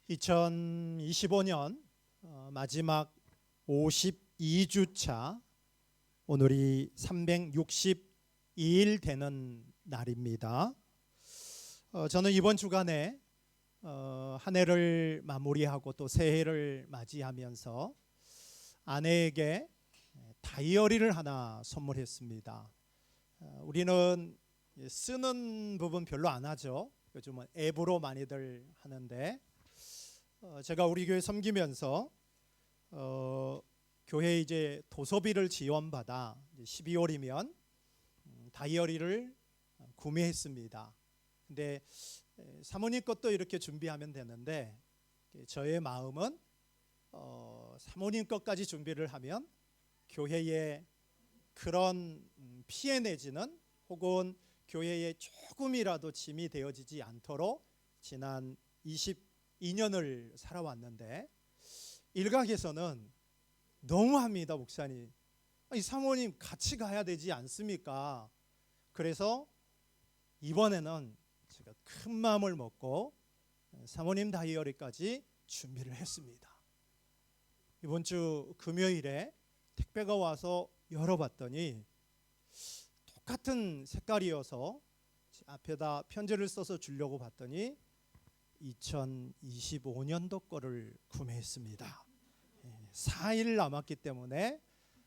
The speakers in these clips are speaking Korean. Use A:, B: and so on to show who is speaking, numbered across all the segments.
A: 2025년 마지막 52주차, 오늘이 362일 되는 날입니다. 저는 이번 주간에 한 해를 마무리하고 또 새해를 맞이하면서 아내에게 다이어리를 하나 선물했습니다. 우리는 쓰는 부분 별로 안 하죠. 요즘은 앱으로 많이들 하는데, 제가 우리 교회 섬기면서 교회 이제 도서비를 지원받아 12월이면 다이어리를 구매했습니다. 근데 사모님 것도 이렇게 준비하면 되는데, 저의 마음은 사모님 것까지 준비를 하면 교회에 그런 피해 내지는 혹은 교회에 조금이라도 짐이 되어지지 않도록 지난 22년을 살아왔는데, 일각에서는 너무합니다. 목사님, 아니, 사모님 같이 가야 되지 않습니까? 그래서 이번에는 제가 큰 마음을 먹고 사모님 다이어리까지 준비를 했습니다. 이번 주 금요일에 택배가 와서 열어봤더니 똑같은 색깔이어서 앞에다 편지를 써서 주려고 봤더니 2025년도 거를 구매했습니다. 4일 남았기 때문에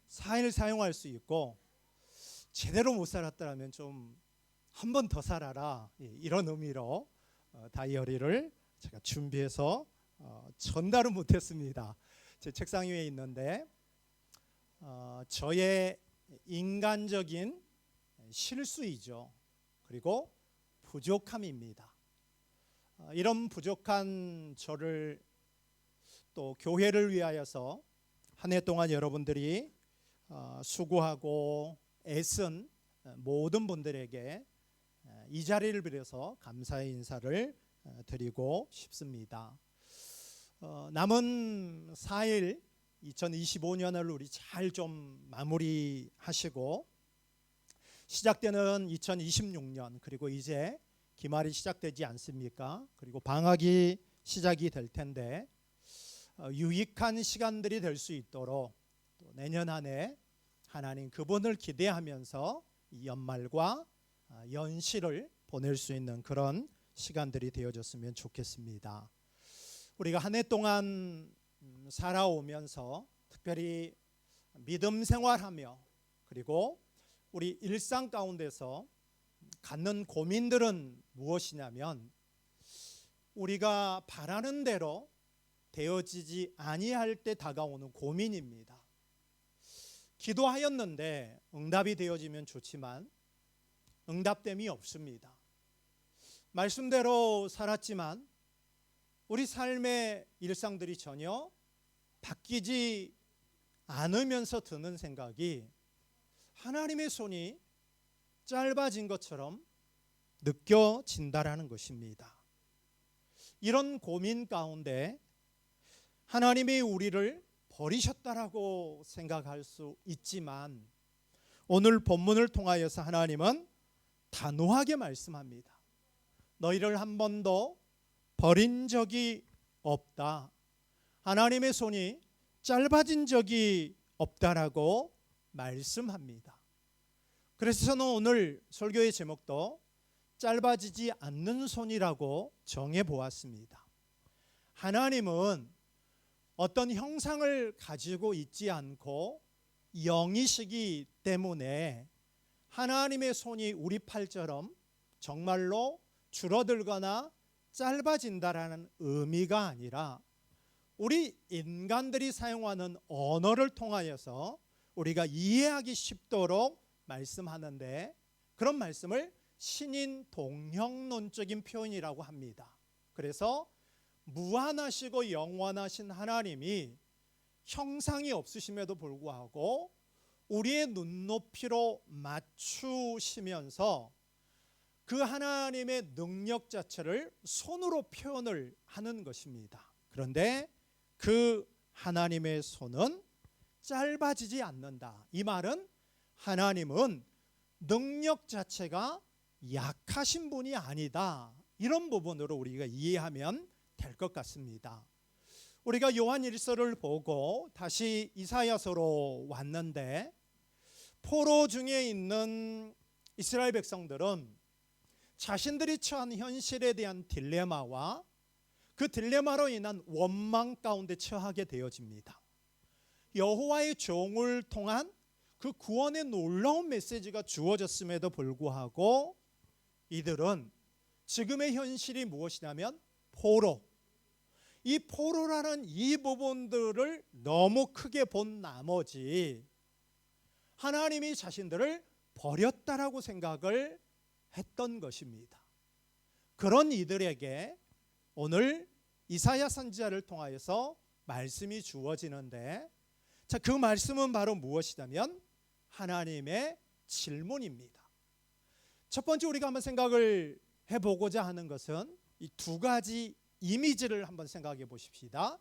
A: 4일 사용할 수 있고, 제대로 못 살았다면 좀 한 번 더 살아라, 이런 의미로 다이어리를 제가 준비해서 전달은 못했습니다. 제 책상 위에 있는데, 저의 인간적인 실수이죠. 그리고 부족함입니다. 이런 부족한 저를 또 교회를 위하여서 한 해 동안 여러분들이 수고하고 애쓴 모든 분들에게 이 자리를 빌어서 감사의 인사를 드리고 싶습니다. 남은 4일 2025년을 우리 잘 좀 마무리하시고, 시작되는 2026년, 그리고 이제 기말이 시작되지 않습니까? 그리고 방학이 시작이 될 텐데, 유익한 시간들이 될 수 있도록 또 내년 한 해 하나님 그분을 기대하면서 이 연말과 연시를 보낼 수 있는 그런 시간들이 되어졌으면 좋겠습니다. 우리가 한 해 동안 살아오면서 특별히 믿음 생활하며 그리고 우리 일상 가운데서 갖는 고민들은 무엇이냐면, 우리가 바라는 대로 되어지지 아니할 때 다가오는 고민입니다. 기도하였는데 응답이 되어지면 좋지만 응답됨이 없습니다. 말씀대로 살았지만 우리 삶의 일상들이 전혀 바뀌지 않으면서 드는 생각이 하나님의 손이 짧아진 것처럼 느껴진다라는 것입니다. 이런 고민 가운데 하나님이 우리를 버리셨다라고 생각할 수 있지만, 오늘 본문을 통하여서 하나님은 단호하게 말씀합니다. 너희를 한 번도 버린 적이 없다. 하나님의 손이 짧아진 적이 없다라고 말씀합니다. 그래서 저는 오늘 설교의 제목도 짧아지지 않는 손이라고 정해보았습니다. 하나님은 어떤 형상을 가지고 있지 않고 영이시기 때문에 하나님의 손이 우리 팔처럼 정말로 줄어들거나 짧아진다라는 의미가 아니라, 우리 인간들이 사용하는 언어를 통하여서 우리가 이해하기 쉽도록 말씀하는데, 그런 말씀을 신인 동형론적인 표현이라고 합니다. 그래서 무한하시고 영원하신 하나님이 형상이 없으심에도 불구하고 우리의 눈높이로 맞추시면서 그 하나님의 능력 자체를 손으로 표현을 하는 것입니다. 그런데 그 하나님의 손은 짧아지지 않는다. 이 말은 하나님은 능력 자체가 약하신 분이 아니다. 이런 부분으로 우리가 이해하면 될 것 같습니다. 우리가 요한일서를 보고 다시 이사야서로 왔는데, 포로 중에 있는 이스라엘 백성들은 자신들이 처한 현실에 대한 딜레마와 그 딜레마로 인한 원망 가운데 처하게 되어집니다. 여호와의 종을 통한 그 구원의 놀라운 메시지가 주어졌음에도 불구하고 이들은 지금의 현실이 무엇이냐면 포로, 이 포로라는 이 부분들을 너무 크게 본 나머지 하나님이 자신들을 버렸다라고 생각을 했던 것입니다. 그런 이들에게 오늘 이사야 선지자를 통하여서 말씀이 주어지는데, 자, 그 말씀은 바로 무엇이냐면 하나님의 질문입니다. 첫 번째 우리가 한번 생각을 해보고자 하는 것은 이 두 가지 이미지를 한번 생각해 보십시다.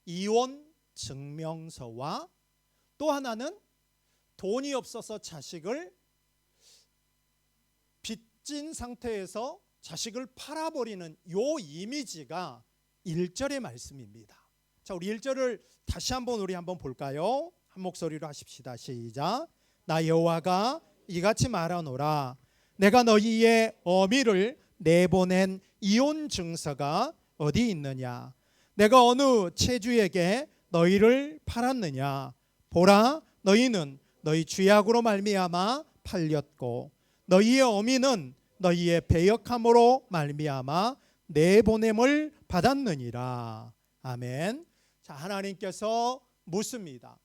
A: 이혼 증명서와 또 하나는 돈이 없어서 자식을 빚진 상태에서 자식을 팔아버리는 요 이미지가 1절의 말씀입니다. 자, 우리 1절을 다시 한번 볼까요? 한 목소리로 하십시다. 시작. 나 여호와가 이같이 말하노라. 내가 너희의 어미를 내보낸 이혼 증서가 어디 있느냐? 내가 어느 체주에게 너희를 팔았느냐? 보라, 너희는 너희 죄악으로 말미암아 팔렸고 너희의 어미는 너희의 배역함으로 말미암아 내보냄을 받았느니라. 아멘. 자, 하나님께서 묻습니다.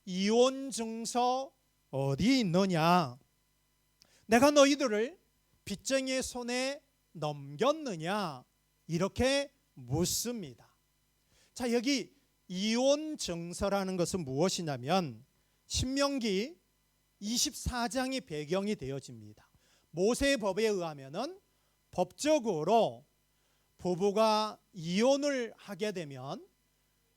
A: 이혼 증서 어디 있느냐? 내가 너희들을 빚쟁이의 손에 넘겼느냐? 이렇게 묻습니다. 자, 여기 이혼 증서라는 것은 무엇이냐면 신명기 24장이 배경이 되어집니다. 모세의 법에 의하면은 법적으로 부부가 이혼을 하게 되면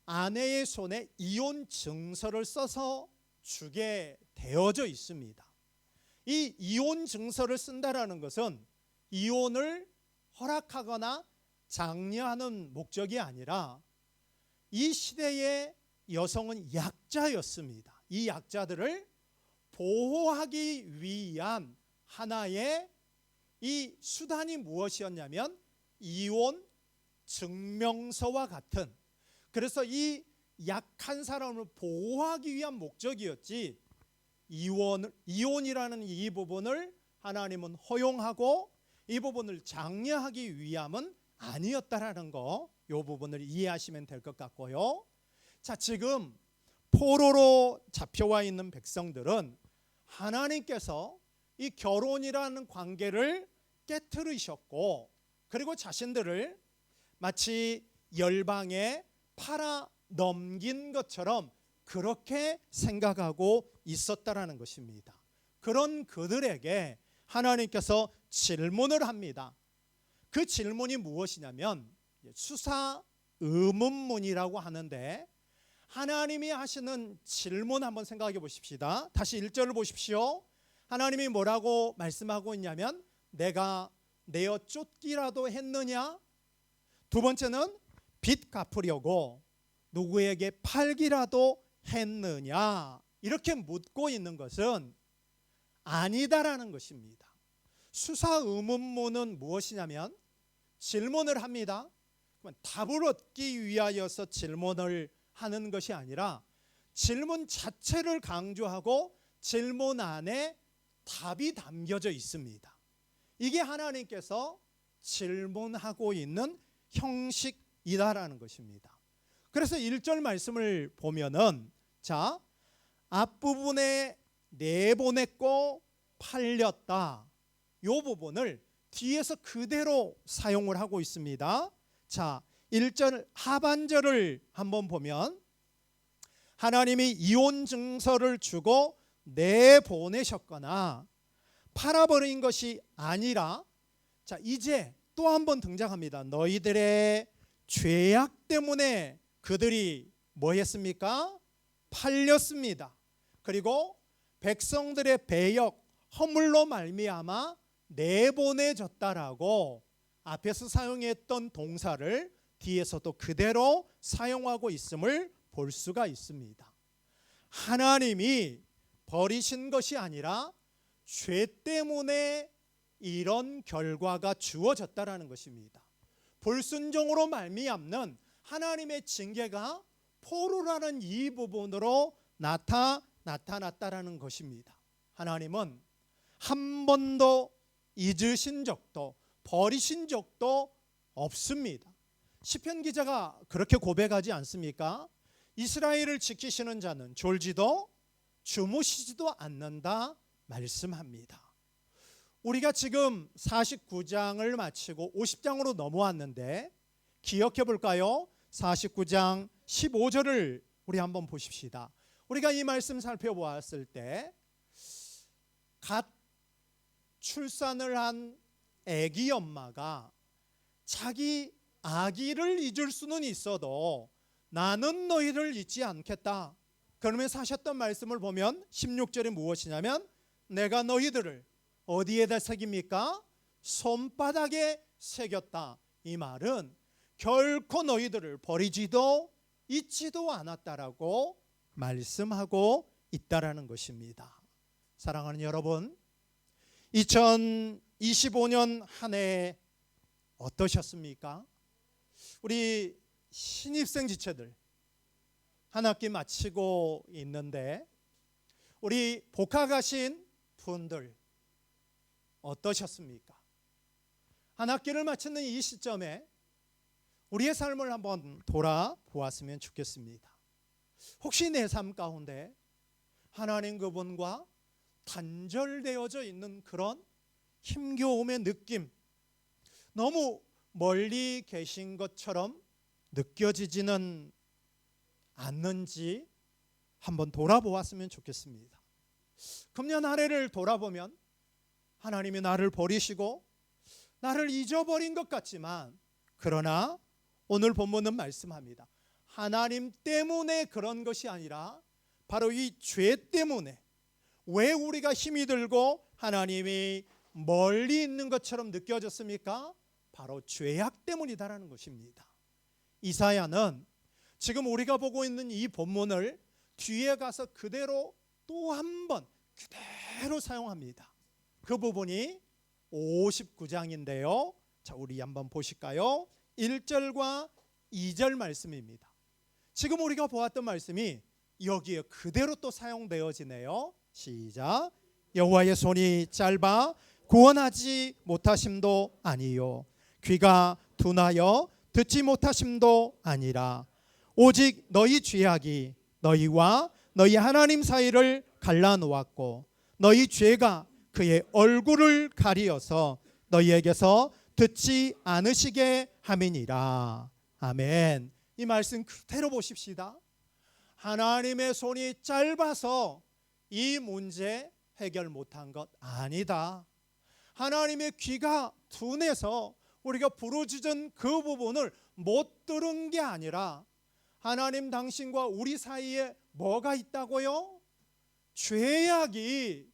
A: 아내의 손에 이혼 증서를 써서 주게 되어져 있습니다. 이 이혼 증서를 쓴다라는 것은 이혼을 허락하거나 장려하는 목적이 아니라 이 시대의 여성은 약자였습니다. 이 약자들을 보호하기 위한 하나의 이 수단이 무엇이었냐면 이혼 증명서와 같은, 그래서 이 약한 사람을 보호하기 위한 목적이었지, 이혼이라는 이 부분을 하나님은 허용하고 이 부분을 장려하기 위함은 아니었다라는 거, 이 부분을 이해하시면 될 것 같고요. 자, 지금 포로로 잡혀와 있는 백성들은 하나님께서 이 결혼이라는 관계를 깨트리셨고, 그리고 자신들을 마치 열방에 팔아 넘긴 것처럼 그렇게 생각하고 있었다라는 것입니다. 그런 그들에게 하나님께서 질문을 합니다. 그 질문이 무엇이냐면 수사 의문문이라고 하는데, 하나님이 하시는 질문 한번 생각해 보십시다. 다시 1절을 보십시오. 하나님이 뭐라고 말씀하고 있냐면 내가 내어 쫓기라도 했느냐? 두 번째는 빚 갚으려고 누구에게 팔기라도 했느냐? 이렇게 묻고 있는 것은 아니다라는 것입니다. 수사 의문문은 무엇이냐면 질문을 합니다. 답을 얻기 위하여서 질문을 하는 것이 아니라 질문 자체를 강조하고 질문 안에 답이 담겨져 있습니다. 이게 하나님께서 질문하고 있는 형식이다라는 것입니다. 그래서 1절 말씀을 보면은, 자, 앞부분에 내보냈고 팔렸다, 이 부분을 뒤에서 그대로 사용을 하고 있습니다. 자, 1절 하반절을 한번 보면 하나님이 이혼 증서를 주고 내보내셨거나 팔아버린 것이 아니라, 자, 이제 또 한 번 등장합니다. 너희들의 죄악 때문에 그들이 뭐 했습니까? 팔렸습니다. 그리고 백성들의 배역 허물로 말미암아 내보내졌다라고 앞에서 사용했던 동사를 뒤에서도 그대로 사용하고 있음을 볼 수가 있습니다. 하나님이 버리신 것이 아니라 죄 때문에 이런 결과가 주어졌다라는 것입니다. 불순종으로 말미암는 하나님의 징계가 포로라는 이 부분으로 나타났다라는 것입니다. 하나님은 한 번도 잊으신 적도 버리신 적도 없습니다. 시편 기자가 그렇게 고백하지 않습니까? 이스라엘을 지키시는 자는 졸지도 주무시지도 않는다 말씀합니다. 우리가 지금 49장을 마치고 50장으로 넘어왔는데 기억해 볼까요? 49장 15절을 우리 한번 보십시다. 우리가 이 말씀 살펴보았을 때 갓 출산을 한 아기 엄마가 자기 아기를 잊을 수는 있어도 나는 너희를 잊지 않겠다 그러면서 하셨던 말씀을 보면 16절에 무엇이냐면 내가 너희들을 어디에다 새깁니까? 손바닥에 새겼다. 이 말은 결코 너희들을 버리지도 잊지도 않았다라고 말씀하고 있다라는 것입니다. 사랑하는 여러분, 2025년 한 해 어떠셨습니까? 우리 신입생 지체들 한 학기 마치고 있는데 우리 복학하신 분들 어떠셨습니까? 한 학기를 마치는 이 시점에 우리의 삶을 한번 돌아보았으면 좋겠습니다. 혹시 내 삶 가운데 하나님 그분과 단절되어져 있는 그런 힘겨움의 느낌, 너무 멀리 계신 것처럼 느껴지지는 않는지 한번 돌아보았으면 좋겠습니다. 금년 한 해를 돌아보면 하나님이 나를 버리시고 나를 잊어버린 것 같지만 그러나 오늘 본문은 말씀합니다. 하나님 때문에 그런 것이 아니라 바로 이 죄 때문에 왜 우리가 힘이 들고 하나님이 멀리 있는 것처럼 느껴졌습니까? 바로 죄악 때문이다라는 것입니다. 이사야는 지금 우리가 보고 있는 이 본문을 뒤에 가서 그대로 또 한 번 그대로 사용합니다. 그 부분이 59장인데요. 자, 우리 한번 보실까요? 1절과 2절 말씀입니다. 지금 우리가 보았던 말씀이 여기에 그대로 또 사용되어지네요. 시작. 여호와의 손이 짧아 구원하지 못하심도 아니요 귀가 둔하여 듣지 못하심도 아니라 오직 너희 죄악이 너희와 너희 하나님 사이를 갈라놓았고 너희 죄가 그의 얼굴을 가리어서 너희에게서 듣지 않으시게 함이니라. 아멘. 이 말씀 그대로 보십시다. 하나님의 손이 짧아서 이 문제 해결 못한 것 아니다. 하나님의 귀가 둔해서 우리가 부르짖은 그 부분을 못 들은 게 아니라 하나님 당신과 우리 사이에 뭐가 있다고요? 죄악이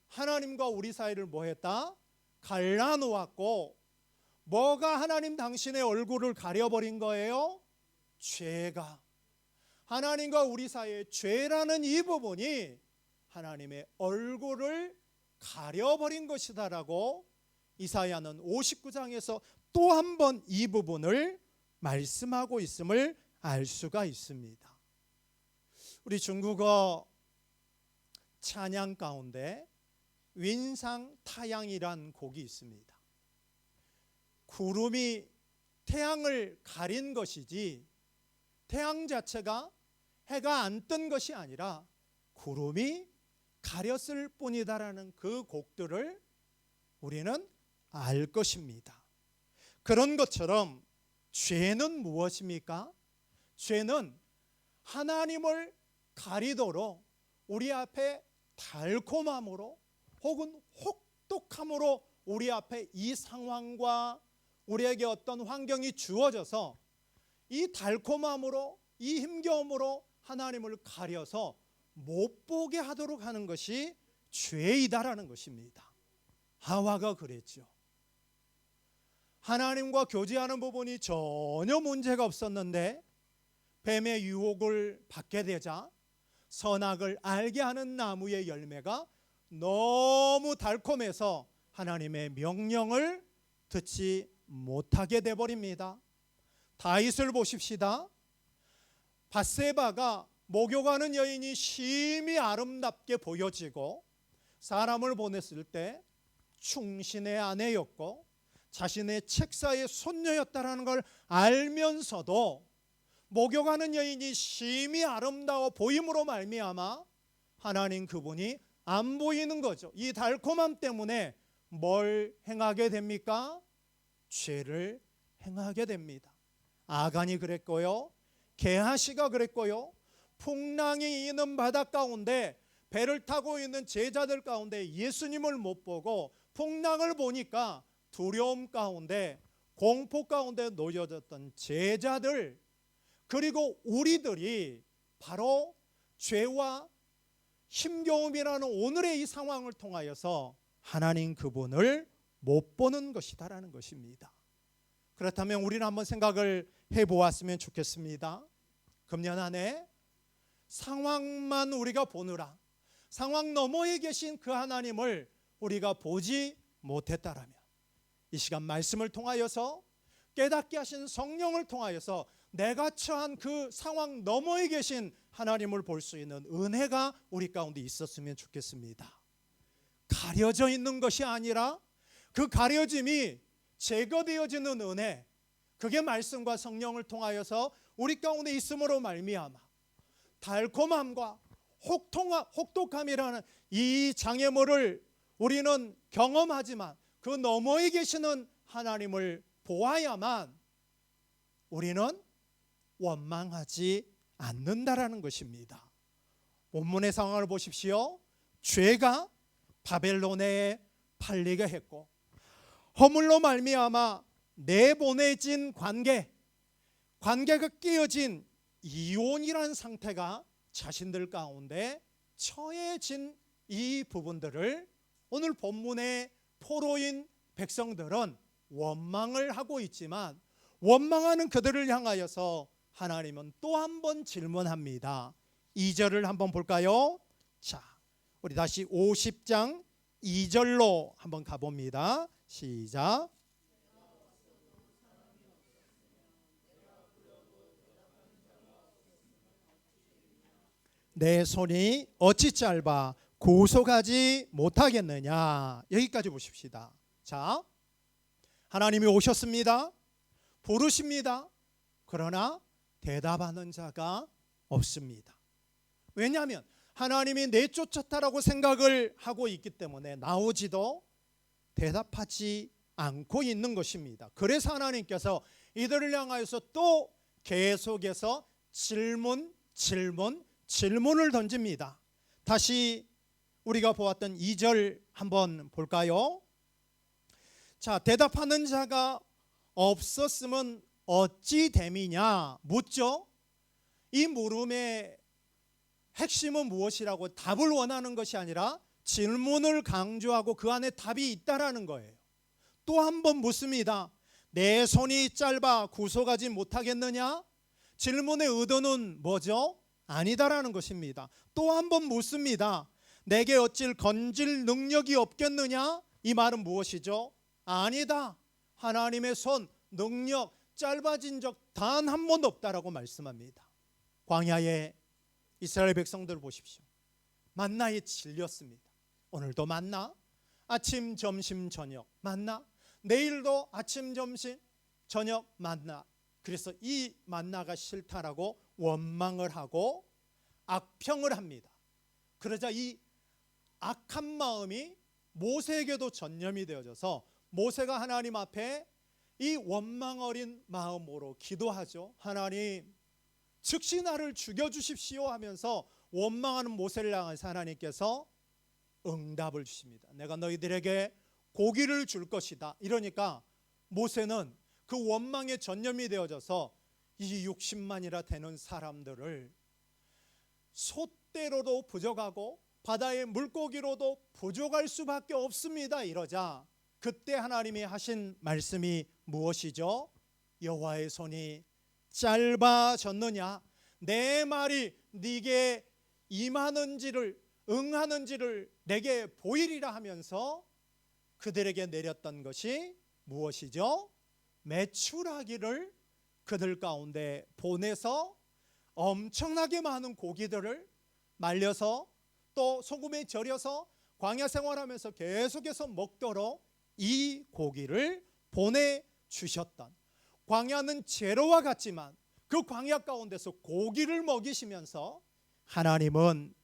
A: 하나님과 우리 사이를 뭐했다? 갈라놓았고 뭐가 하나님 당신의 얼굴을 가려버린 거예요? 죄가. 하나님과 우리 사이의 죄라는 이 부분이 하나님의 얼굴을 가려버린 것이다라고 이사야는 59장에서 또 한 번 이 부분을 말씀하고 있음을 알 수가 있습니다. 우리 중국어 찬양 가운데 윈상 타양이란 곡이 있습니다. 구름이 태양을 가린 것이지 태양 자체가 해가 안 뜬 것이 아니라 구름이 가렸을 뿐이다라는 그 곡들을 우리는 알 것입니다. 그런 것처럼 죄는 무엇입니까? 죄는 하나님을 가리도록 우리 앞에 달콤함으로 혹은 혹독함으로 우리 앞에 이 상황과 우리에게 어떤 환경이 주어져서 이 달콤함으로 이 힘겨움으로 하나님을 가려서 못 보게 하도록 하는 것이 죄이다라는 것입니다. 하와가 그랬죠. 하나님과 교제하는 부분이 전혀 문제가 없었는데 뱀의 유혹을 받게 되자 선악을 알게 하는 나무의 열매가 너무 달콤해서 하나님의 명령을 듣지 못하게 되어버립니다. 다윗을 보십시다. 밧세바가 목욕하는 여인이 심히 아름답게 보여지고 사람을 보냈을 때 충신의 아내였고 자신의 책사의 손녀였다라는 걸 알면서도 목욕하는 여인이 심히 아름다워 보임으로 말미암아 하나님 그분이 안 보이는 거죠. 이 달콤함 때문에 뭘 행하게 됩니까? 죄를 행하게 됩니다. 아간이 그랬고요, 게하시가 그랬고요, 풍랑이 있는 바다 가운데 배를 타고 있는 제자들 가운데 예수님을 못 보고 풍랑을 보니까 두려움 가운데 공포 가운데 놓여졌던 제자들, 그리고 우리들이 바로 죄와 힘겨움이라는 오늘의 이 상황을 통하여서 하나님 그분을 못 보는 것이다라는 것입니다. 그렇다면 우리는 한번 생각을 해보았으면 좋겠습니다. 금년 한 해 상황만 우리가 보느라 상황 너머에 계신 그 하나님을 우리가 보지 못했다라면 이 시간 말씀을 통하여서 깨닫게 하신 성령을 통하여서 내가 처한 그 상황 너머에 계신 하나님을 볼 수 있는 은혜가 우리 가운데 있었으면 좋겠습니다. 가려져 있는 것이 아니라 그 가려짐이 제거되어지는 은혜, 그게 말씀과 성령을 통하여서 우리 가운데 있음으로 말미암아 달콤함과 혹독함이라는 이 장애물을 우리는 경험하지만 그 너머에 계시는 하나님을 보아야만 우리는 원망하지 않는다라는 것입니다. 본문의 상황을 보십시오. 죄가 바벨론에 팔리게 했고 허물로 말미암아 내보내진 관계가 깨어진 이혼이라는 상태가 자신들 가운데 처해진 이 부분들을 오늘 본문의 포로인 백성들은 원망을 하고 있지만 원망하는 그들을 향하여서 하나님은 또 한 번 질문합니다. 2절을 한번 볼까요? 자, 우리 다시 50장 2절로 한번 가봅니다. 시작. 내 손이 어찌 짧아 구속하지 못하겠느냐. 여기까지 보십시다. 자, 하나님이 오셨습니다. 부르십니다. 그러나 대답하는 자가 없습니다. 왜냐하면 하나님이 내쫓았다라고 생각을 하고 있기 때문에 나오지도 대답하지 않고 있는 것입니다. 그래서 하나님께서 이들을 향하여서 또 계속해서 질문을 던집니다. 다시 우리가 보았던 2절 한번 볼까요? 자, 대답하는 자가 없었으면 어찌 됨이냐 묻죠. 이 물음의 핵심은 무엇이라고 답을 원하는 것이 아니라 질문을 강조하고 그 안에 답이 있다라는 거예요. 또 한 번 묻습니다. 내 손이 짧아 구속하지 못하겠느냐? 질문의 의도는 뭐죠? 아니다라는 것입니다. 또 한 번 묻습니다. 내게 어찌 건질 능력이 없겠느냐? 이 말은 무엇이죠? 아니다. 하나님의 손, 능력 짧아진 적 단 한 번도 없다라고 말씀합니다. 광야의 이스라엘 백성들을 보십시오. 만나에 질렸습니다. 오늘도 만나, 아침, 점심, 저녁 만나, 내일도 아침, 점심, 저녁 만나. 그래서 이 만나가 싫다라고 원망을 하고 악평을 합니다. 그러자 이 악한 마음이 모세에게도 전염이 되어져서 모세가 하나님 앞에 이 원망 어린 마음으로 기도하죠. 하나님, 즉시 나를 죽여주십시오 하면서 원망하는 모세를 향해서 하나님께서 응답을 주십니다. 내가 너희들에게 고기를 줄 것이다. 이러니까 모세는 그 원망에 전염이 되어져서 이 60만이라 되는 사람들을 솥대로도 부족하고 바다의 물고기로도 부족할 수밖에 없습니다. 이러자 그때 하나님이 하신 말씀이 무엇이죠? 여호와의 손이 짧아졌느냐? 내 말이 네게 임하는지를 응하는지를 내게 보이리라 하면서 그들에게 내렸던 것이 무엇이죠? 메추라기를 그들 가운데 보내서 엄청나게 많은 고기들을 말려서 또 소금에 절여서 광야 생활하면서 계속해서 먹도록 이 고기를 보내주셨던, 광야는 제로와 같지만 그 광야 가운데서 고기를 먹이시면서 하나님은,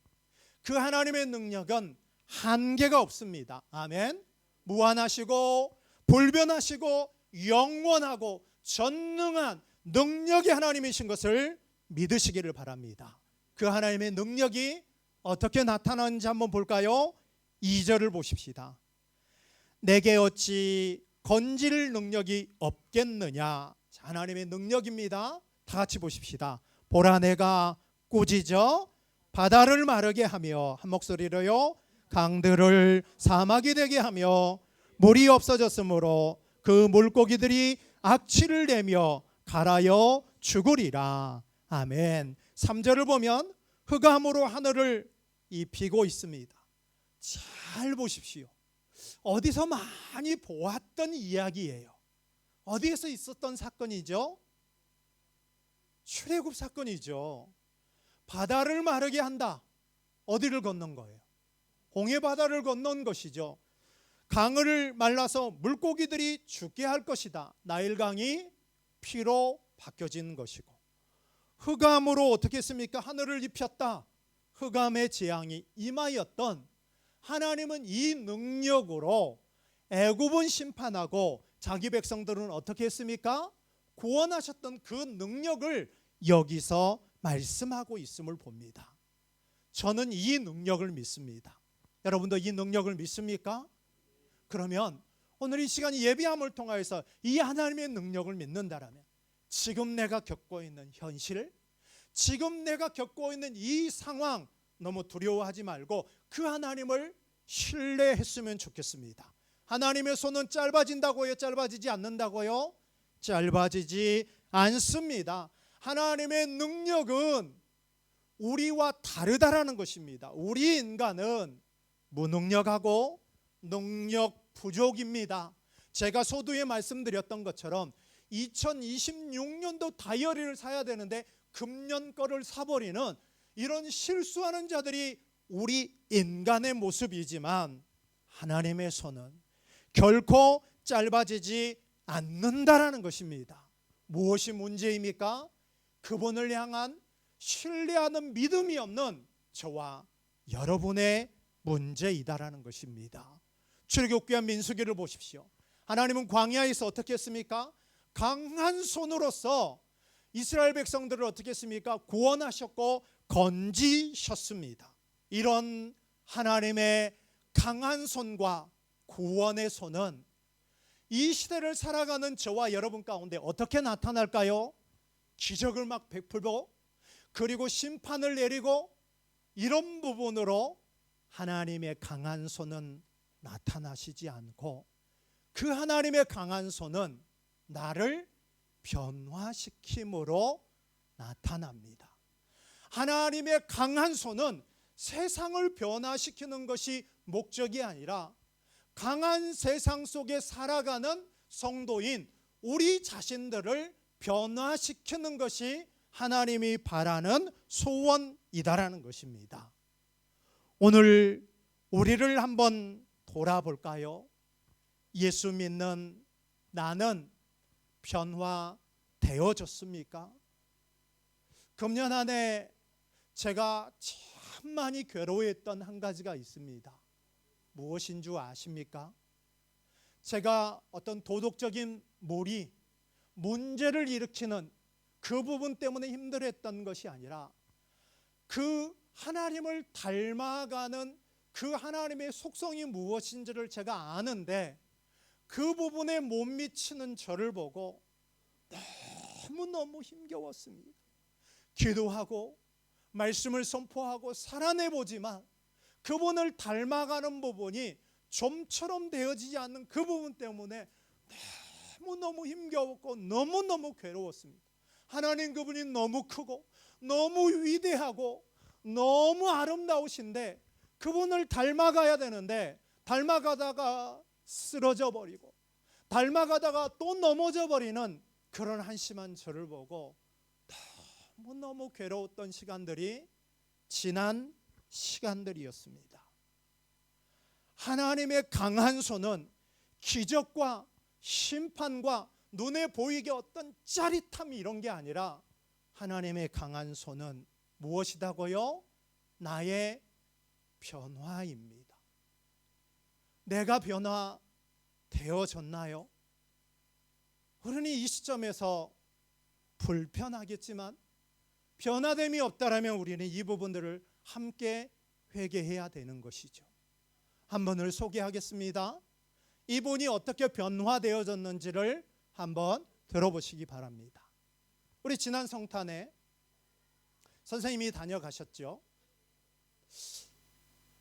A: 그 하나님의 능력은 한계가 없습니다. 아멘. 무한하시고 불변하시고 영원하고 전능한 능력의 하나님이신 것을 믿으시기를 바랍니다. 그 하나님의 능력이 어떻게 나타나는지 한번 볼까요? 2절을 보십시다. 내게 어찌 건질 능력이 없겠느냐. 하나님의 능력입니다. 다 같이 보십시다. 보라, 내가 꾸짖어 바다를 마르게 하며, 한 목소리로요, 강들을 사막이 되게 하며 물이 없어졌으므로 그 물고기들이 악취를 내며 갈아여 죽으리라. 아멘. 3절을 보면 흑암으로 하늘을 입히고 있습니다. 잘 보십시오. 어디서 많이 보았던 이야기예요. 어디에서 있었던 사건이죠? 출애굽 사건이죠. 바다를 마르게 한다. 어디를 건넌 거예요? 홍해 바다를 건넌 것이죠. 강을 말라서 물고기들이 죽게 할 것이다. 나일강이 피로 바뀌어진 것이고, 흑암으로 어떻게 했습니까? 하늘을 입혔다. 흑암의 재앙이 임하였던 하나님은 이 능력으로 애굽은 심판하고 자기 백성들은 어떻게 했습니까? 구원하셨던 그 능력을 여기서 말씀하고 있음을 봅니다. 저는 이 능력을 믿습니다. 여러분도 이 능력을 믿습니까? 그러면 오늘 이 시간 예비함을 통하여서 이 하나님의 능력을 믿는다라면 지금 내가 겪고 있는 현실, 지금 내가 겪고 있는 이 상황 너무 두려워하지 말고 그 하나님을 신뢰했으면 좋겠습니다. 하나님의 손은 짧아진다고요? 짧아지지 않는다고요? 짧아지지 않습니다. 하나님의 능력은 우리와 다르다라는 것입니다. 우리 인간은 무능력하고 능력 부족입니다. 제가 서두에 말씀드렸던 것처럼 2026년도 다이어리를 사야 되는데 금년 거를 사버리는 이런 실수하는 자들이 우리 인간의 모습이지만 하나님의 손은 결코 짧아지지 않는다라는 것입니다. 무엇이 문제입니까? 그분을 향한 신뢰하는 믿음이 없는 저와 여러분의 문제이다라는 것입니다. 출애굽기와 민수기를 보십시오. 하나님은 광야에서 어떻게 했습니까? 강한 손으로서 이스라엘 백성들을 어떻게 했습니까? 구원하셨고 건지셨습니다. 이런 하나님의 강한 손과 구원의 손은 이 시대를 살아가는 저와 여러분 가운데 어떻게 나타날까요? 기적을 막 베풀고 그리고 심판을 내리고 이런 부분으로 하나님의 강한 손은 나타나시지 않고 그 하나님의 강한 손은 나를 변화시킴으로 나타납니다. 하나님의 강한 손은 세상을 변화시키는 것이 목적이 아니라 강한 세상 속에 살아가는 성도인 우리 자신들을 변화시키는 것이 하나님이 바라는 소원이다라는 것입니다. 오늘 우리를 한번 돌아볼까요? 예수 믿는 나는 변화되어졌습니까? 금년 한 해 제가 참 많이 괴로워했던 한 가지가 있습니다. 무엇인 줄 아십니까? 제가 어떤 도덕적인 문제를 일으키는 그 부분 때문에 힘들었던 것이 아니라 그 하나님을 닮아가는 그 하나님의 속성이 무엇인지를 제가 아는데 그 부분에 못 미치는 저를 보고 너무너무 힘겨웠습니다. 기도하고 말씀을 선포하고 살아내보지만 그분을 닮아가는 부분이 좀처럼 되어지지 않는 그 부분 때문에 너무너무 힘겨웠고 너무너무 괴로웠습니다. 하나님 그분이 너무 크고 너무 위대하고 너무 아름다우신데 그분을 닮아가야 되는데 닮아가다가 쓰러져 버리고 닮아가다가 또 넘어져 버리는 그런 한심한 저를 보고 너무너무 괴로웠던 시간들이 지난 시간들이었습니다. 하나님의 강한 손은 기적과 심판과 눈에 보이게 어떤 짜릿함 이런 게 아니라 하나님의 강한 손은 무엇이다고요? 나의 변화입니다. 내가 변화되어졌나요? 그러니 이 시점에서 불편하겠지만 변화됨이 없다라면 우리는 이 부분들을 함께 회개해야 되는 것이죠. 한 분을 소개하겠습니다. 이분이 어떻게 변화되어졌는지를 한번 들어보시기 바랍니다. 우리 지난 성탄에 선생님이 다녀가셨죠.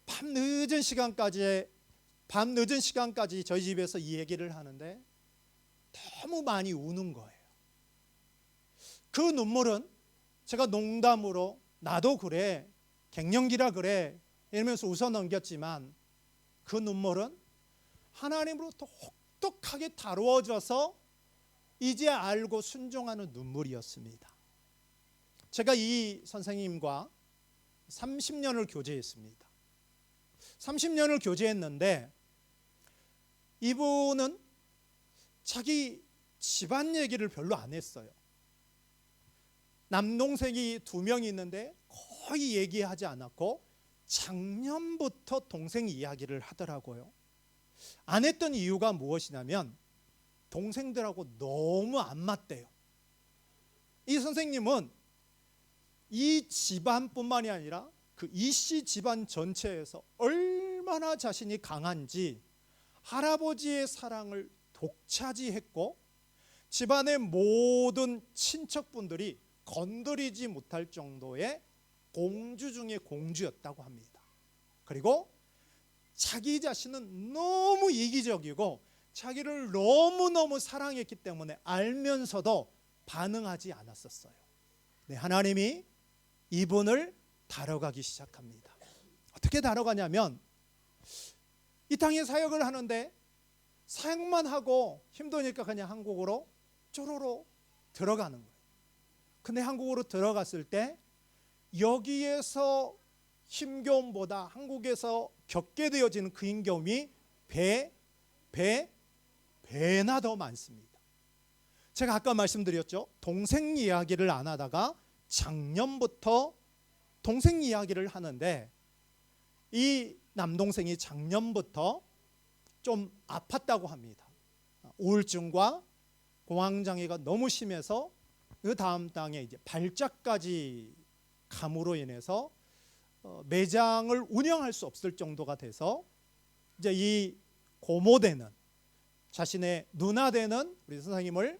A: 밤 늦은 시간까지 저희 집에서 이 얘기를 하는데 너무 많이 우는 거예요. 그 눈물은 제가 농담으로 나도 그래, 갱년기라 그래 이러면서 웃어 넘겼지만 그 눈물은 하나님으로부터 혹독하게 다루어져서 이제 알고 순종하는 눈물이었습니다. 제가 이 선생님과 30년을 교제했습니다. 30년을 교제했는데 이분은 자기 집안 얘기를 별로 안 했어요. 남동생이 2명이 있는데 거의 얘기하지 않았고 작년부터 동생 이야기를 하더라고요. 안 했던 이유가 무엇이냐면 동생들하고 너무 안 맞대요. 이 선생님은 이 집안뿐만이 아니라 그 이씨 집안 전체에서 얼마나 자신이 강한지 할아버지의 사랑을 독차지했고 집안의 모든 친척분들이 건드리지 못할 정도의 공주 중에 공주였다고 합니다. 그리고 자기 자신은 너무 이기적이고 자기를 너무너무 사랑했기 때문에 알면서도 반응하지 않았었어요. 네, 하나님이 이분을 다뤄가기 시작합니다. 어떻게 다뤄가냐면 이 땅에 사역을 하는데 사역만 하고 힘드니까 그냥 한국으로 쪼로로 들어가는 거예요. 근데 한국으로 들어갔을 때 여기에서 힘겨움보다 한국에서 겪게 되어지는 그 힘겨움이 배나 더 많습니다. 제가 아까 말씀드렸죠. 동생 이야기를 안 하다가 작년부터 동생 이야기를 하는데 이 남동생이 작년부터 좀 아팠다고 합니다. 우울증과 공황장애가 너무 심해서 그 다음 땅에 이제 발작까지 감으로 인해서 매장을 운영할 수 없을 정도가 돼서 이제 이 고모되는 자신의 누나 되는 우리 선생님을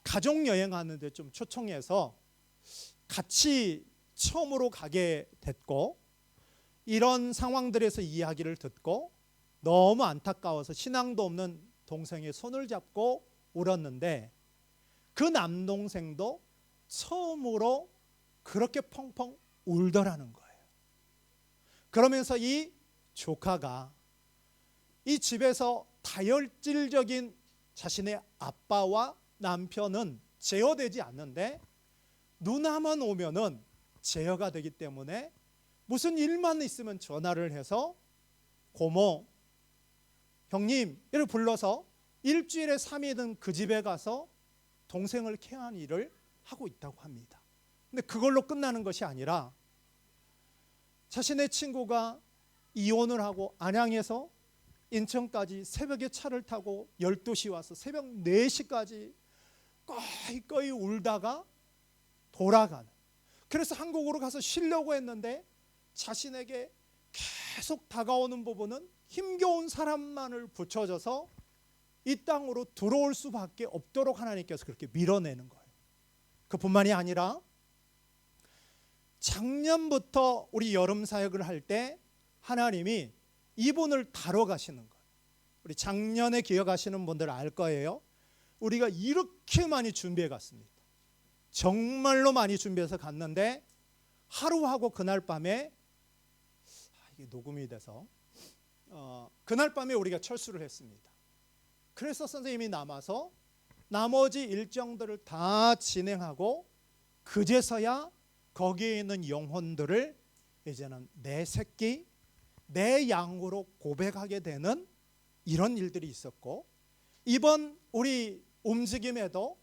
A: 가족 여행하는 데 좀 초청해서 같이 처음으로 가게 됐고 이런 상황들에서 이야기를 듣고 너무 안타까워서 신앙도 없는 동생의 손을 잡고 울었는데 그 남동생도 처음으로 그렇게 펑펑 울더라는 거예요. 그러면서 이 조카가 이 집에서 다혈질적인 자신의 아빠와 남편은 제어되지 않는데 누나만 오면은 제어가 되기 때문에 무슨 일만 있으면 전화를 해서 고모, 형님 이를 불러서 일주일에 3일은 그 집에 가서 동생을 케어하는 일을 하고 있다고 합니다. 근데 그걸로 끝나는 것이 아니라 자신의 친구가 이혼을 하고 안양에서 인천까지 새벽에 차를 타고 12시 와서 새벽 4시까지 꺼이꺼이 울다가 돌아가는, 그래서 한국으로 가서 쉬려고 했는데 자신에게 계속 다가오는 부분은 힘겨운 사람만을 붙여줘서 이 땅으로 들어올 수밖에 없도록 하나님께서 그렇게 밀어내는 거예요. 그뿐만이 아니라 작년부터 우리 여름 사역을 할 때 하나님이 이분을 다뤄 가시는 거예요. 우리 작년에 기억하시는 분들 알 거예요. 우리가 이렇게 많이 준비해 갔습니다. 정말로 많이 준비해서 갔는데 하루하고 그날 밤에 이게 녹음이 돼서 그날 밤에 우리가 철수를 했습니다. 그래서 선생님이 남아서 나머지 일정들을 다 진행하고 그제서야 거기에 있는 영혼들을 이제는 내 새끼, 내 양으로 고백하게 되는 이런 일들이 있었고, 이번 우리 움직임에도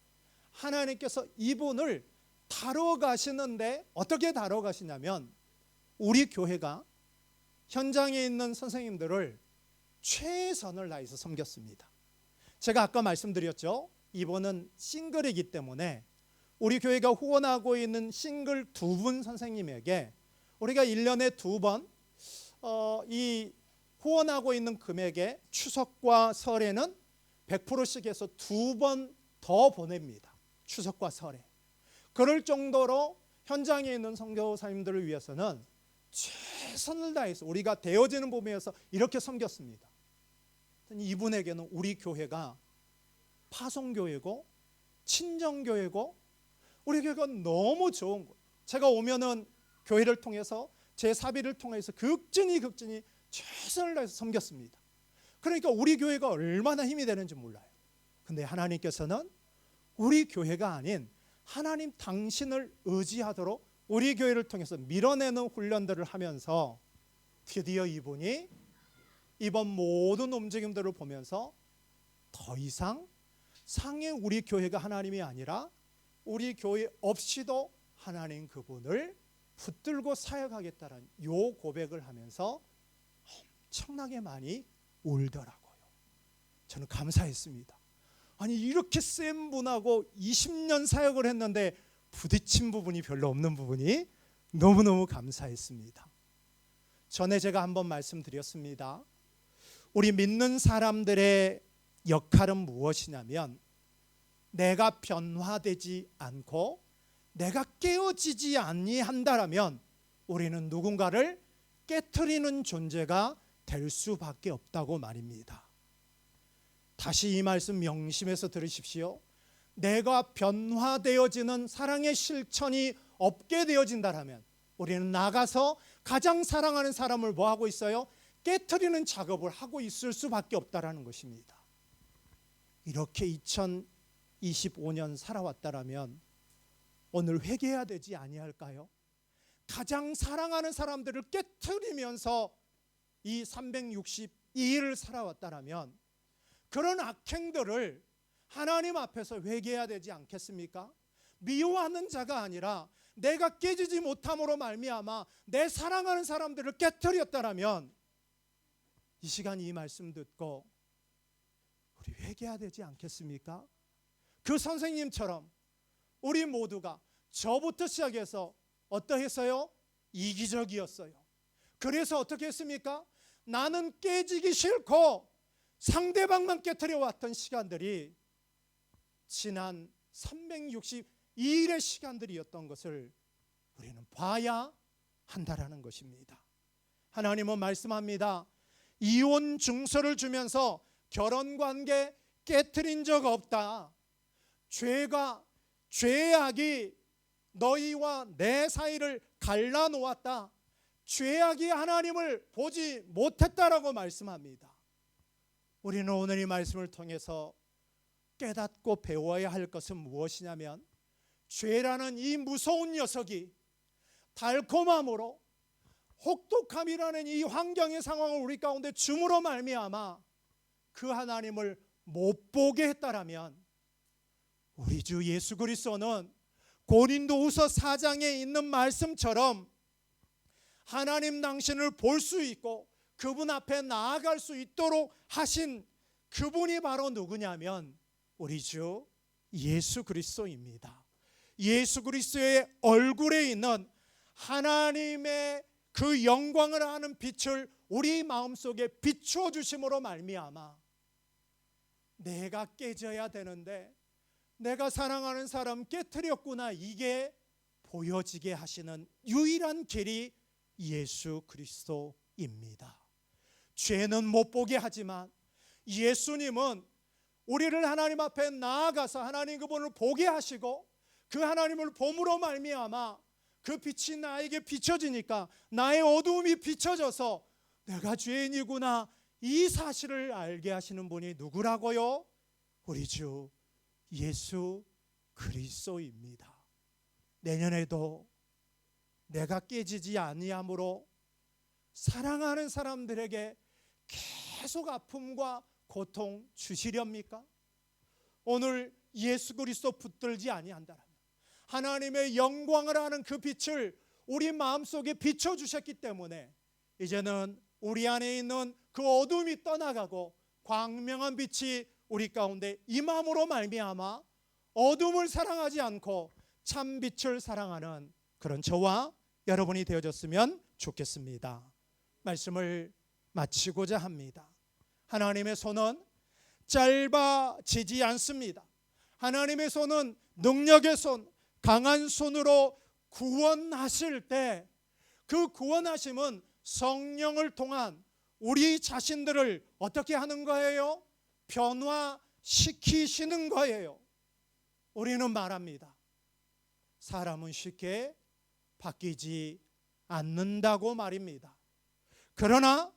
A: 하나님께서 이분을 다뤄 가시는데 어떻게 다뤄 가시냐면, 우리 교회가 현장에 있는 선생님들을 최선을 다해서 섬겼습니다. 제가 아까 말씀드렸죠. 이분은 싱글이기 때문에 우리 교회가 후원하고 있는 싱글 2분 선생님에게 우리가 1년에 2번 이 후원하고 있는 금액에 추석과 설에는 100%씩 해서 2번 더 보냅니다. 추석과 설에. 그럴 정도로 현장에 있는 선교사님들을 위해서는 최선을 다해서 우리가 되어지는 부분에서 이렇게 섬겼습니다. 이분에게는 우리 교회가 파송교회고 친정교회고 우리 교회가 너무 좋은 거예요. 제가 오면은 교회를 통해서 제 사비를 통해서 극진히 최선을 다해서 섬겼습니다. 그러니까 우리 교회가 얼마나 힘이 되는지 몰라요. 근데 하나님께서는 우리 교회가 아닌 하나님 당신을 의지하도록 우리 교회를 통해서 밀어내는 훈련들을 하면서 드디어 이분이 이번 모든 움직임들을 보면서 더 이상 상해 우리 교회가 하나님이 아니라 우리 교회 없이도 하나님 그분을 붙들고 사역하겠다는 요 고백을 하면서 엄청나게 많이 울더라고요. 저는 감사했습니다. 아니 이렇게 센 분하고 20년 사역을 했는데 부딪힌 부분이 별로 없는 부분이 너무너무 감사했습니다. 전에 제가 한번 말씀드렸습니다. 우리 믿는 사람들의 역할은 무엇이냐면, 내가 변화되지 않고 내가 깨어지지 아니한다라면 우리는 누군가를 깨트리는 존재가 될 수밖에 없다고 말입니다. 다시 이 말씀 명심해서 들으십시오. 내가 변화되어지는 사랑의 실천이 없게 되어진다라면 우리는 나가서 가장 사랑하는 사람을 뭐 하고 있어요? 깨트리는 작업을 하고 있을 수밖에 없다라는 것입니다. 이렇게 2025년 살아왔다라면 오늘 회개해야 되지 아니할까요? 가장 사랑하는 사람들을 깨트리면서 이 362일을 살아왔다라면 그런 악행들을 하나님 앞에서 회개해야 되지 않겠습니까? 미워하는 자가 아니라 내가 깨지지 못함으로 말미암아 내 사랑하는 사람들을 깨트렸다라면 이 시간 이 말씀 듣고 우리 회개해야 되지 않겠습니까? 그 선생님처럼 우리 모두가 저부터 시작해서 어떠했어요? 이기적이었어요. 그래서 어떻게 했습니까? 나는 깨지기 싫고 상대방만 깨트려 왔던 시간들이 지난 362일의 시간들이었던 것을 우리는 봐야 한다라는 것입니다. 하나님은 말씀합니다. 이혼 증서를 주면서 결혼관계 깨트린 적 없다. 죄악이 너희와 내 사이를 갈라놓았다. 죄악이 하나님을 보지 못했다라고 말씀합니다. 우리는 오늘 이 말씀을 통해서 깨닫고 배워야 할 것은 무엇이냐면, 죄라는 이 무서운 녀석이 달콤함으로 혹독함이라는 이 환경의 상황을 우리 가운데 줌으로 말미암아 그 하나님을 못 보게 했다라면 우리 주 예수 그리스도는 고린도후서 4장에 있는 말씀처럼 하나님 당신을 볼 수 있고 그분 앞에 나아갈 수 있도록 하신 그분이 바로 누구냐면 우리 주 예수 그리스도입니다. 예수 그리스도의 얼굴에 있는 하나님의 그 영광을 아는 빛을 우리 마음속에 비추어 주심으로 말미암아 내가 깨져야 되는데 내가 사랑하는 사람 깨트렸구나, 이게 보여지게 하시는 유일한 길이 예수 그리스도입니다. 죄는 못 보게 하지만 예수님은 우리를 하나님 앞에 나아가서 하나님 그분을 보게 하시고 그 하나님을 봄으로 말미암아 그 빛이 나에게 비춰지니까 나의 어두움이 비춰져서 내가 죄인이구나 이 사실을 알게 하시는 분이 누구라고요? 우리 주 예수 그리스도입니다. 내년에도 내가 깨지지 아니함으로 사랑하는 사람들에게 계속 아픔과 고통 주시렵니까? 오늘 예수 그리스도 붙들지 아니한다면 하나님의 영광을 아는 그 빛을 우리 마음속에 비춰주셨기 때문에 이제는 우리 안에 있는 그 어둠이 떠나가고 광명한 빛이 우리 가운데 임함으로 말미암아 어둠을 사랑하지 않고 참 빛을 사랑하는 그런 저와 여러분이 되어졌으면 좋겠습니다. 말씀을 마치고자 합니다. 하나님의 손은 짧아지지 않습니다. 하나님의 손은 능력의 손, 강한 손으로 구원하실 때 그 구원하심은 성령을 통한 우리 자신들을 어떻게 하는 거예요? 변화시키시는 거예요. 우리는 말합니다. 사람은 쉽게 바뀌지 않는다고 말입니다. 그러나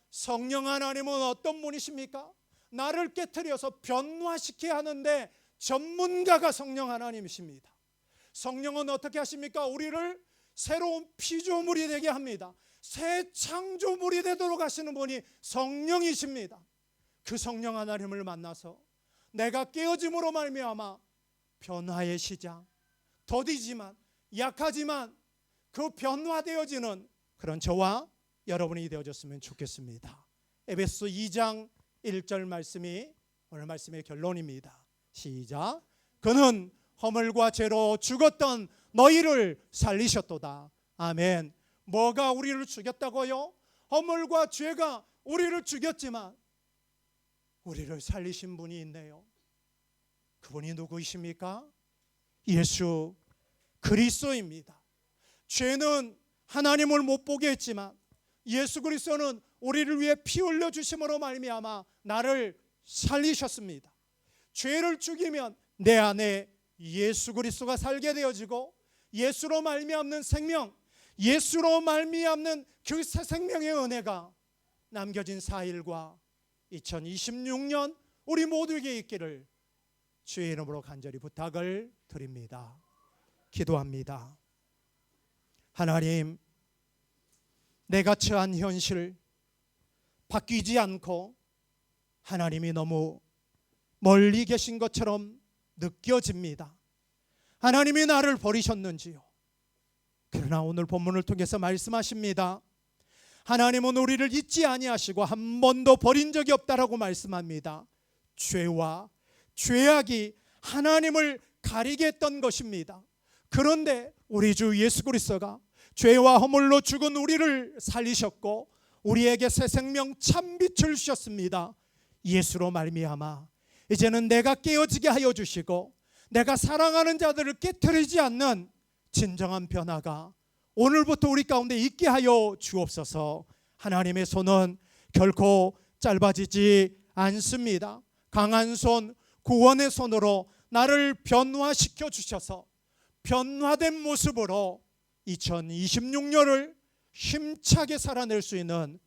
A: 성령 하나님은 어떤 분이십니까? 나를 깨트려서 변화시켜야 하는데 전문가가 성령 하나님이십니다. 성령은 어떻게 하십니까? 우리를 새로운 피조물이 되게 합니다. 새 창조물이 되도록 하시는 분이 성령이십니다. 그 성령 하나님을 만나서 내가 깨어짐으로 말미암아 변화의 시작, 더디지만 약하지만 그 변화되어지는 그런 저와 여러분이 되어졌으면 좋겠습니다. 에베소 2장 1절 말씀이 오늘 말씀의 결론입니다. 시작. 그는 허물과 죄로 죽었던 너희를 살리셨도다. 아멘. 뭐가 우리를 죽였다고요? 허물과 죄가 우리를 죽였지만 우리를 살리신 분이 있네요. 그분이 누구이십니까? 예수 그리스도입니다. 죄는 하나님을 못 보게 했지만 예수 그리스도는 우리를 위해 피 흘려 주심으로 말미암아 나를 살리셨습니다. 죄를 죽이면 내 안에 예수 그리스도가 살게 되어지고 예수로 말미암는 생명, 예수로 말미암는 그 새 생명의 은혜가 남겨진 4일과 2026년 우리 모두에게 있기를 주의 이름으로 간절히 부탁을 드립니다. 기도합니다. 하나님, 내가 처한 현실 바뀌지 않고 하나님이 너무 멀리 계신 것처럼 느껴집니다. 하나님이 나를 버리셨는지요? 그러나 오늘 본문을 통해서 말씀하십니다. 하나님은 우리를 잊지 아니하시고 한 번도 버린 적이 없다라고 말씀합니다. 죄와 죄악이 하나님을 가리게 했던 것입니다. 그런데 우리 주 예수 그리스도가 죄와 허물로 죽은 우리를 살리셨고 우리에게 새 생명 참 빛을 주셨습니다. 예수로 말미암아 이제는 내가 깨어지게 하여 주시고 내가 사랑하는 자들을 깨트리지 않는 진정한 변화가 오늘부터 우리 가운데 있게 하여 주옵소서. 하나님의 손은 결코 짧아지지 않습니다. 강한 손, 구원의 손으로 나를 변화시켜 주셔서 변화된 모습으로 2026년을 힘차게 살아낼 수 있는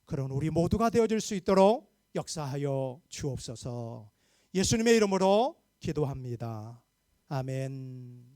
A: 그런 우리 모두가 되어질 수 있도록 역사하여 주옵소서. 예수님의 이름으로 기도합니다. 아멘.